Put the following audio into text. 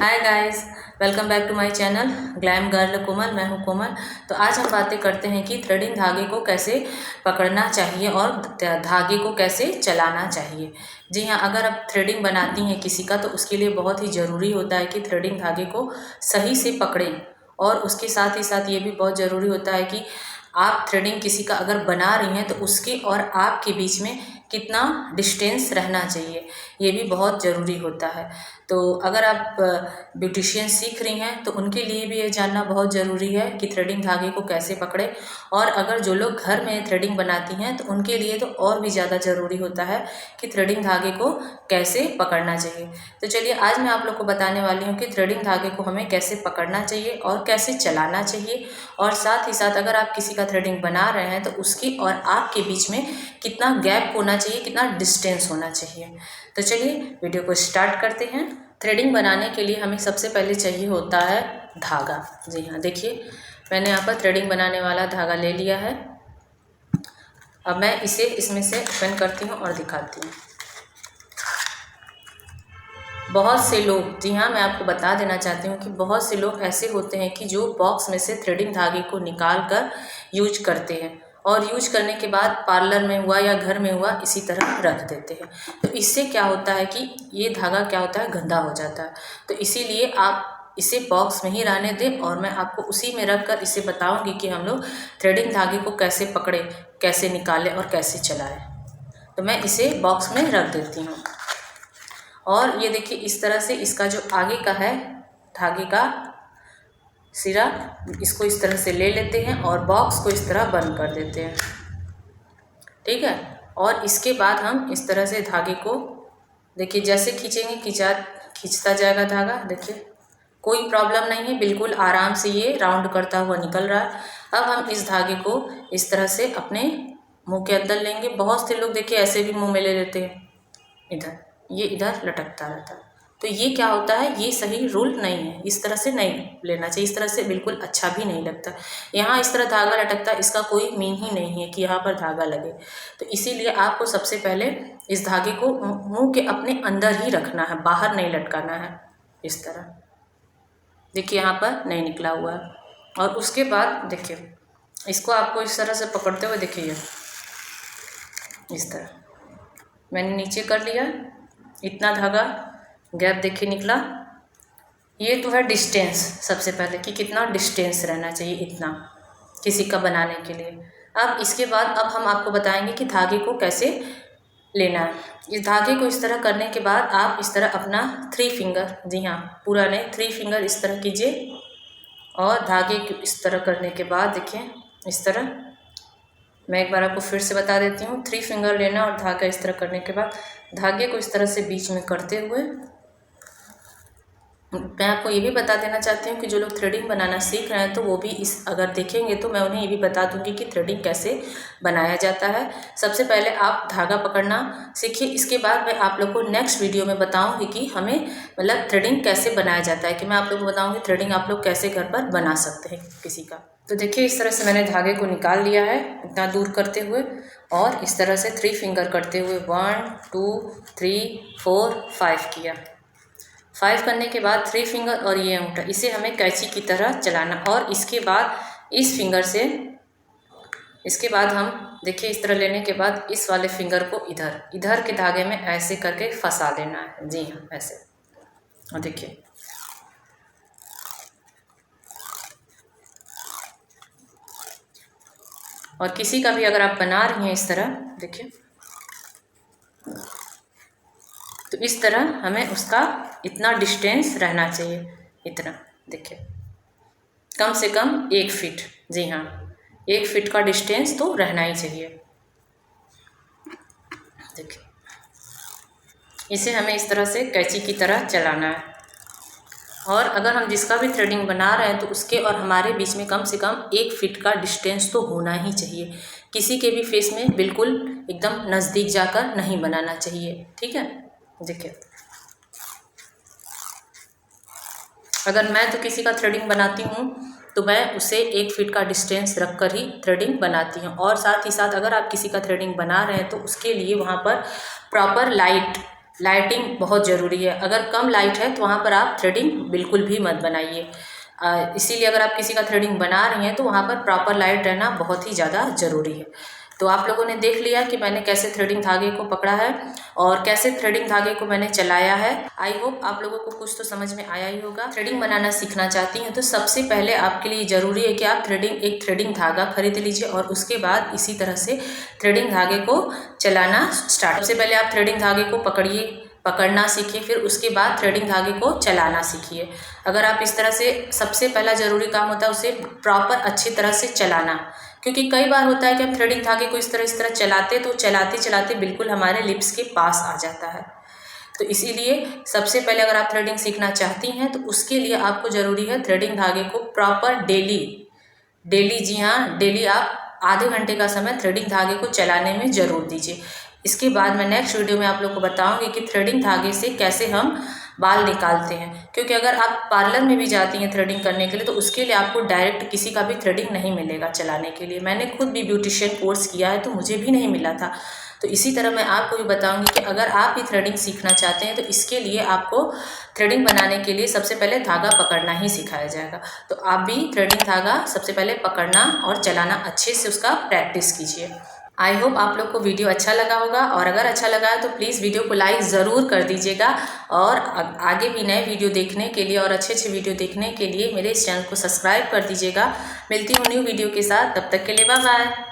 Hi guys, welcome back to my channel glam girl Komal. मैं हूं कोमल। तो आज हम बातें करते हैं कि थ्रेडिंग धागे को कैसे पकड़ना चाहिए और धागे को कैसे चलाना चाहिए। जी हाँ, अगर आप थ्रेडिंग बनाती हैं किसी का तो उसके लिए बहुत ही ज़रूरी होता है कि थ्रेडिंग धागे को सही से पकड़ें। और उसके साथ ही साथ ये भी बहुत ज़रूरी होता है कि आप थ्रेडिंग किसी का अगर बना रही हैं तो उसके और आपके बीच में कितना डिस्टेंस रहना चाहिए, ये भी बहुत ज़रूरी होता है। तो अगर आप ब्यूटिशियन सीख रही हैं तो उनके लिए भी ये जानना बहुत ज़रूरी है कि थ्रेडिंग धागे को कैसे पकड़े। और अगर जो लोग घर में थ्रेडिंग बनाती हैं तो उनके लिए तो और भी ज़्यादा ज़रूरी होता है कि थ्रेडिंग धागे को कैसे पकड़ना चाहिए। तो चलिए आज मैं आप लोग को बताने वाली हूँ कि थ्रेडिंग धागे को हमें कैसे पकड़ना चाहिए और कैसे चलाना चाहिए। और साथ ही साथ अगर आप किसी का थ्रेडिंग बना रहे हैं तो उसकी और आपके बीच में कितना गैप होना चाहिए, कितना डिस्टेंस होना चाहिए। तो चलिए वीडियो को स्टार्ट करते हैं। थ्रेडिंग बनाने के लिए हमें सबसे पहले चाहिए होता है धागा। जी हाँ, देखिए मैंने यहाँ पर थ्रेडिंग बनाने वाला धागा ले लिया है। अब मैं इसे इसमें से ओपन करती हूँ और दिखाती हूँ। बहुत से लोग, जी हाँ, मैं आपको बता देना चाहती हूँ कि बहुत से लोग ऐसे होते हैं कि जो बॉक्स में से थ्रेडिंग धागे को निकाल कर यूज करते हैं और यूज करने के बाद पार्लर में हुआ या घर में हुआ इसी तरह रख देते हैं। तो इससे क्या होता है कि ये धागा क्या होता है, गंदा हो जाता है। तो इसीलिए आप इसे बॉक्स में ही रहने दें और मैं आपको उसी में रख कर इसे बताऊँगी कि हम लोग थ्रेडिंग धागे को कैसे पकड़े, कैसे निकालें और कैसे चलाएँ। तो मैं इसे बॉक्स में रख देती हूँ। और ये देखिए इस तरह से इसका जो आगे का है धागे का सिरा, इसको इस तरह से ले लेते हैं और बॉक्स को इस तरह बंद कर देते हैं। ठीक है। और इसके बाद हम इस तरह से धागे को देखिए जैसे खींचेंगे खींचता जाएगा धागा। देखिए कोई प्रॉब्लम नहीं है, बिल्कुल आराम से ये राउंड करता हुआ निकल रहा है। अब हम इस धागे को इस तरह से अपने मुंह के अंदर लेंगे। बहुत से लोग देखिए ऐसे भी मुंह में ले लेते हैं, इधर ये इधर लटकता रहता है। तो ये क्या होता है, ये सही रूल नहीं है। इस तरह से नहीं लेना चाहिए, इस तरह से बिल्कुल अच्छा भी नहीं लगता। यहाँ इस तरह धागा लटकता है, इसका कोई मीन ही नहीं है कि यहाँ पर धागा लगे। तो इसीलिए आपको सबसे पहले इस धागे को मुंह के अपने अंदर ही रखना है, बाहर नहीं लटकाना है। इस तरह देखिए यहाँ पर नहीं निकला हुआ है। और उसके बाद देखिए इसको आपको इस तरह से पकड़ते हुए देखिए इस तरह मैंने नीचे कर लिया। इतना धागा गैप देखिए निकला। ये तो है डिस्टेंस सबसे पहले कि कितना डिस्टेंस रहना चाहिए, इतना किसी का बनाने के लिए। अब इसके बाद अब हम आपको बताएंगे कि धागे को कैसे लेना है। इस धागे को इस तरह करने के बाद आप इस तरह अपना 3 फिंगर, जी हाँ पूरा नहीं 3 फिंगर इस तरह कीजिए। और धागे को इस तरह करने के बाद देखिए इस तरह, मैं एक बार आपको फिर से बता देती हूँ। 3 फिंगर लेना और धागा इस तरह करने के बाद धागे को इस तरह से बीच में करते हुए, मैं आपको ये भी बता देना चाहती हूँ कि जो लोग थ्रेडिंग बनाना सीख रहे हैं तो वो भी इस अगर देखेंगे तो मैं उन्हें ये भी बता दूंगी कि थ्रेडिंग कैसे बनाया जाता है। सबसे पहले आप धागा पकड़ना सीखिए, इसके बाद मैं आप लोग को नेक्स्ट वीडियो में बताऊंगी कि हमें मतलब थ्रेडिंग कैसे बनाया जाता है, कि मैं आप लोग को बताऊँगी थ्रेडिंग आप लोग कैसे घर पर बना सकते हैं किसी का। तो देखिए इस तरह से मैंने धागे को निकाल लिया है इतना दूर करते हुए, और इस तरह से 3 फिंगर करते हुए 1 2 3 4 5 किया। 5 करने के बाद 3 फिंगर और ये अंगूठा, इसे हमें कैंची की तरह चलाना। और इसके बाद इस फिंगर से, इसके बाद हम देखिए इस तरह लेने के बाद इस वाले फिंगर को इधर के धागे में ऐसे करके फंसा देना है। जी हाँ ऐसे। और देखिए और किसी का भी अगर आप बना रही हैं इस तरह देखिए, तो इस तरह हमें उसका इतना डिस्टेंस रहना चाहिए, इतना देखिए कम से कम 1 फीट। जी हाँ 1 फीट का डिस्टेंस तो रहना ही चाहिए। देखिए इसे हमें इस तरह से कैंची की तरह चलाना है। और अगर हम जिसका भी थ्रेडिंग बना रहे हैं तो उसके और हमारे बीच में कम से कम 1 फीट का डिस्टेंस तो होना ही चाहिए। किसी के भी फेस में बिल्कुल एकदम नज़दीक जाकर नहीं बनाना चाहिए। ठीक है। देखिए अगर मैं तो किसी का थ्रेडिंग बनाती हूँ तो मैं उसे 1 फीट का डिस्टेंस रख कर ही थ्रेडिंग बनाती हूँ। और साथ ही साथ अगर आप किसी का थ्रेडिंग बना रहे हैं तो उसके लिए वहाँ पर प्रॉपर लाइट लाइटिंग बहुत ज़रूरी है। अगर कम लाइट है तो वहाँ पर आप थ्रेडिंग बिल्कुल भी मत बनाइए। इसीलिए अगर आप किसी का थ्रेडिंग बना रही हैं तो वहाँ पर प्रॉपर लाइट रहना बहुत ही ज़्यादा ज़रूरी है। तो आप लोगों ने देख लिया कि मैंने कैसे थ्रेडिंग धागे को पकड़ा है और कैसे थ्रेडिंग धागे को मैंने चलाया है। आई होप आप लोगों को कुछ तो समझ में आया ही होगा। थ्रेडिंग बनाना सीखना चाहती हैं तो सबसे पहले आपके लिए ज़रूरी है कि आप एक थ्रेडिंग धागा खरीद लीजिए और उसके बाद इसी तरह से थ्रेडिंग धागे को चलाना स्टार्ट। सबसे पहले आप थ्रेडिंग धागे को पकड़ना सीखिए, फिर उसके बाद थ्रेडिंग धागे को चलाना सीखिए। अगर आप इस तरह से, सबसे पहला ज़रूरी काम होता है उसे प्रॉपर अच्छी तरह से चलाना, क्योंकि कई बार होता है कि हम थ्रेडिंग धागे को इस तरह चलाते तो चलाते चलाते बिल्कुल हमारे लिप्स के पास आ जाता है। तो इसीलिए सबसे पहले अगर आप थ्रेडिंग सीखना चाहती हैं तो उसके लिए आपको ज़रूरी है थ्रेडिंग धागे को प्रॉपर डेली, जी हाँ, डेली आप आधे घंटे का समय थ्रेडिंग धागे को चलाने में ज़रूर दीजिए। इसके बाद मैं नेक्स्ट वीडियो में आप लोग को बताऊंगी कि थ्रेडिंग धागे से कैसे हम बाल निकालते हैं, क्योंकि अगर आप पार्लर में भी जाती हैं थ्रेडिंग करने के लिए तो उसके लिए आपको डायरेक्ट किसी का भी थ्रेडिंग नहीं मिलेगा चलाने के लिए। मैंने खुद भी ब्यूटिशियन कोर्स किया है तो मुझे भी नहीं मिला था। तो इसी तरह मैं आपको भी बताऊंगी कि अगर आप भी थ्रेडिंग सीखना चाहते हैं तो इसके लिए आपको थ्रेडिंग बनाने के लिए सबसे पहले धागा पकड़ना ही सिखाया जाएगा। तो आप भी थ्रेडिंग धागा सबसे पहले पकड़ना और चलाना अच्छे से उसका प्रैक्टिस कीजिए। आई होप आप लोग को वीडियो अच्छा लगा होगा, और अगर अच्छा लगा है तो प्लीज़ वीडियो को लाइक ज़रूर कर दीजिएगा। और आगे भी नए वीडियो देखने के लिए और अच्छे अच्छे वीडियो देखने के लिए मेरे इस चैनल को सब्सक्राइब कर दीजिएगा। मिलती हूँ न्यू वीडियो के साथ, तब तक के लिए बाय बाय।